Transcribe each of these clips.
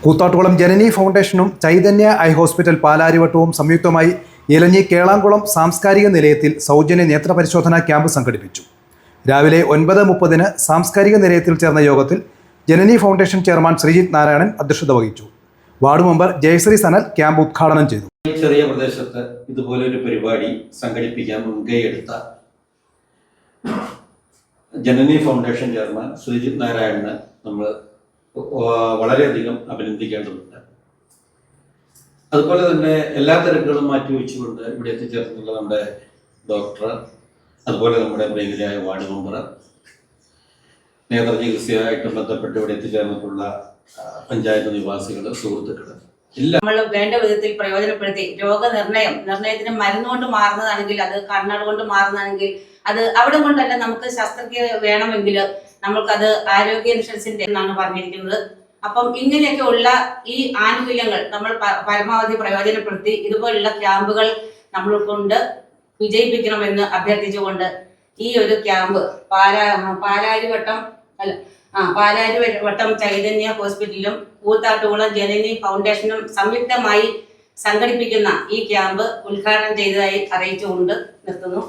കൂത്താട്ടുകുളം ജനനി ഫൗണ്ടേഷനും Chaitanya eye hospital പാലാരിവട്ടവും സംയുക്തമായി ഇലഞ്ഞി കേളാംകുളം സാംസ്കാരിക നിലയത്തിൽ സൗജന്യ നേത്രപരിശോധനാ ക്യാമ്പ് സംഘടിപ്പിച്ചു. രാവിലെ 9:30 സാംസ്കാരിക നിലയത്തിൽ ചേർന്ന യോഗത്തിൽ ജനനി ഫൗണ്ടേഷൻ ചെയർമാൻ ശ്രീജിത്ത് നാരായണൻ അധ്യക്ഷത വഹിച്ചു. Ward member Jayasree Sanal camp ഉദ്ഘാടനം ചെയ്തു. ചെറിയ പ്രദേശത്ത് ഇതുപോലൊരു പരിപാടി സംഘടിപ്പിക്കാൻ മുൻകൈയെടുത്ത ജനനി ഫൗണ്ടേഷൻ ചെയർമാൻ ശ്രീജിത്ത് നാരായണന് നമ്മൾ വളരെയധികം അഭിനന്ദിക്കേണ്ടതുണ്ട്. അതുപോലെ തന്നെ എല്ലാ തിരക്കുകളും മാറ്റിവെച്ചുകൊണ്ട് ഇവിടെ എത്തിച്ചേർന്നുള്ള നമ്മുടെ ഡോക്ടർ, അതുപോലെ നമ്മുടെ പ്രിയങ്കരായ വാർഡ് മെമ്പർ, നേത്രചികിത്സയായിട്ട് ബന്ധപ്പെട്ട് ഇവിടെ എത്തിച്ചേർന്നിട്ടുള്ള പഞ്ചായത്ത് നിവാസികൾ, സുഹൃത്തുക്കൾ നമ്മൾ വേണ്ട വിധത്തിൽ പ്രയോജനപ്പെടുത്തി നിർണയത്തിന് മരുന്നുകൊണ്ട് മാറുന്നതാണെങ്കിൽ, അത് കണ്ണട കൊണ്ട് മാറുന്നതാണെങ്കിൽ, അത് അവിടെ കൊണ്ടല്ല, നമുക്ക് ശസ്ത്രക്രിയ വേണമെങ്കിൽ നമ്മൾക്കത് ആരോഗ്യ ഇൻഷുറൻസിന്റെ എന്നാണ് പറഞ്ഞിരിക്കുന്നത്. അപ്പം ഇങ്ങനെയൊക്കെ ഉള്ള ഈ ആനുകൂല്യങ്ങൾ നമ്മൾ പരമാവധി പ്രയോജനപ്പെടുത്തി ഇതുപോലുള്ള ക്യാമ്പുകൾ നമ്മൾ കൊണ്ട് വിജയിപ്പിക്കണമെന്ന് അഭ്യർത്ഥിച്ചുകൊണ്ട് ഈ ഒരു ക്യാമ്പ് പാലാരിവട്ടം ചൈതന്യ ഹോസ്പിറ്റലും കൂത്താട്ടുകുളം ജനനി ഫൗണ്ടേഷനും സംയുക്തമായി സംഘടിപ്പിക്കുന്ന ഈ ക്യാമ്പ് ഉദ്ഘാടനം ചെയ്തതായി അറിയിച്ചുകൊണ്ട് നിർത്തുന്നു.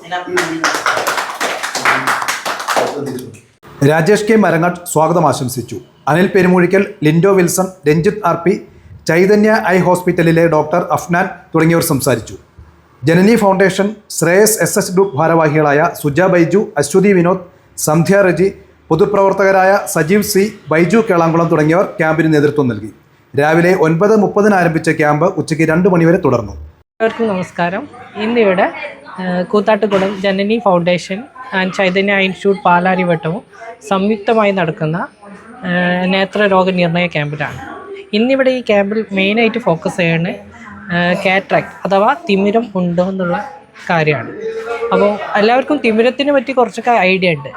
രാജേഷ് കെ മരങ്ങാട്ട് സ്വാഗതം ആശംസിച്ചു. Anil Perumoozhikkal, Lindo Wilson, Ranjith R P, Chaitanya Eye ഹോസ്പിറ്റലിലെ ഡോക്ടർ അഫ്നാൻ തുടങ്ങിയവർ സംസാരിച്ചു. Janani foundation Shreyas SS group ഭാരവാഹികളായ സുജ ബൈജു, അശ്വതി വിനോദ്, സന്ധ്യ റജി, പൊതുപ്രവർത്തകരായ സജീവ് സി, ബൈജു കേളാംകുളം തുടങ്ങിയവർ ക്യാമ്പിന് നേതൃത്വം നൽകി. രാവിലെ 9:30 ആരംഭിച്ച ക്യാമ്പ് ഉച്ചയ്ക്ക് 2 മണി വരെ തുടർന്നു. എല്ലാവർക്കും നമസ്കാരം. ഇന്നിവിടെ കൂത്താട്ടുകുളം ജനനി ഫൗണ്ടേഷൻ ആൻഡ് ചൈതന്യ ഇൻസ്റ്റിറ്റ്യൂട്ട് പാലാരിവട്ടവും സംയുക്തമായി നടക്കുന്ന നേത്രരോഗ നിർണയ ക്യാമ്പിലാണ്. ഇന്നിവിടെ ഈ ക്യാമ്പിൽ മെയിനായിട്ട് ഫോക്കസ് ചെയ്യുന്നത് കാറ്ററാക്ട് അഥവാ തിമിരം ഉണ്ടോ എന്നുള്ള കാര്യമാണ്. അപ്പോൾ എല്ലാവർക്കും തിമിരത്തിനെ പറ്റി കുറച്ചൊക്കെ ഐഡിയ ഉണ്ട്.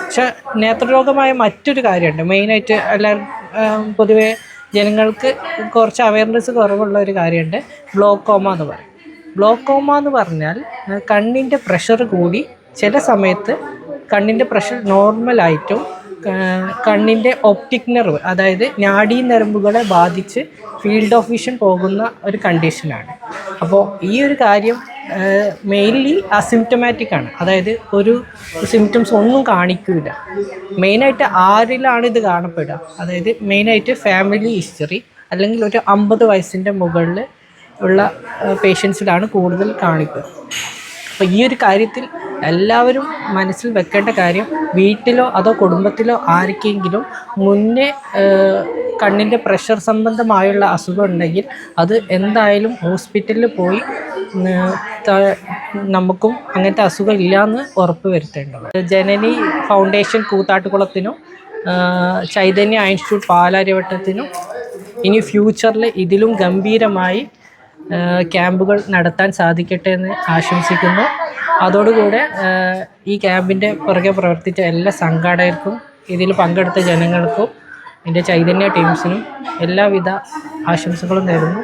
പക്ഷെ നേത്രരോഗമായ മറ്റൊരു കാര്യമുണ്ട്. മെയിനായിട്ട് എല്ലാവരും പൊതുവെ ജനങ്ങൾക്ക് കുറച്ച് അവയർനെസ് കുറവുള്ള ഒരു കാര്യമുണ്ട്, ഗ്ലോക്കോമ എന്ന് പറയും. ഗ്ലോക്കോമ എന്ന് പറഞ്ഞാൽ കണ്ണിൻ്റെ പ്രഷർ കൂടി ചില സമയത്ത് കണ്ണിൻ്റെ പ്രഷർ നോർമലായിട്ടും കണ്ണിൻ്റെ ഒപ്റ്റിക് നെർവ്, അതായത് നാഡീ നരമ്പുകളെ ബാധിച്ച് ഫീൽഡ് ഓഫ് വിഷൻ പോകുന്ന ഒരു കണ്ടീഷനാണ്. അപ്പോൾ ഈ ഒരു കാര്യം മെയിൻലി അസിംറ്റമാറ്റിക് ആണ്, അതായത് ഒരു സിംറ്റംസ് ഒന്നും കാണിക്കില്ല. മെയിനായിട്ട് ആരിലാണ് ഇത് കാണപ്പെടുക, അതായത് മെയിനായിട്ട് ഫാമിലി ഹിസ്റ്ററി അല്ലെങ്കിൽ ഒരു 50 വയസ്സിൻ്റെ മുകളിൽ ഉള്ള പേഷ്യൻസിലാണ് കൂടുതൽ കാണിക്കുക. അപ്പോൾ ഈ ഒരു കാര്യത്തിൽ എല്ലാവരും മനസ്സിൽ വെക്കേണ്ട കാര്യം, വീട്ടിലോ അതോ കുടുംബത്തിലോ ആർക്കെങ്കിലും മുന്നേ കണ്ണിൻ്റെ പ്രഷർ സംബന്ധമായുള്ള അസുഖം ഉണ്ടെങ്കിൽ അത് എന്തായാലും ഹോസ്പിറ്റലിൽ പോയി നമുക്കും അങ്ങനത്തെ അസുഖം ഇല്ലയെന്ന് ഉറപ്പ് വരുത്തേണ്ടത്. ജനനി ഫൗണ്ടേഷൻ കൂത്താട്ടുകുളത്തിനും ചൈതന്യ ഇൻസ്റ്റിറ്റ്യൂട്ട് പാലാരിവട്ടത്തിനും ഇനി ഫ്യൂച്ചറിൽ ഇതിലും ഗംഭീരമായി ക്യാമ്പുകൾ നടത്താൻ സാധിക്കട്ടെ എന്ന് ആശംസിക്കുന്നു. അതോടുകൂടെ ഈ ക്യാമ്പിൻ്റെ പുറകെ പ്രവർത്തിച്ച എല്ലാ സംഘാടകർക്കും ഇതിൽ പങ്കെടുത്ത ജനങ്ങൾക്കും എൻ്റെ ചൈതന്യ ടീംസിനും എല്ലാവിധ ആശംസകളും നേരുന്നു.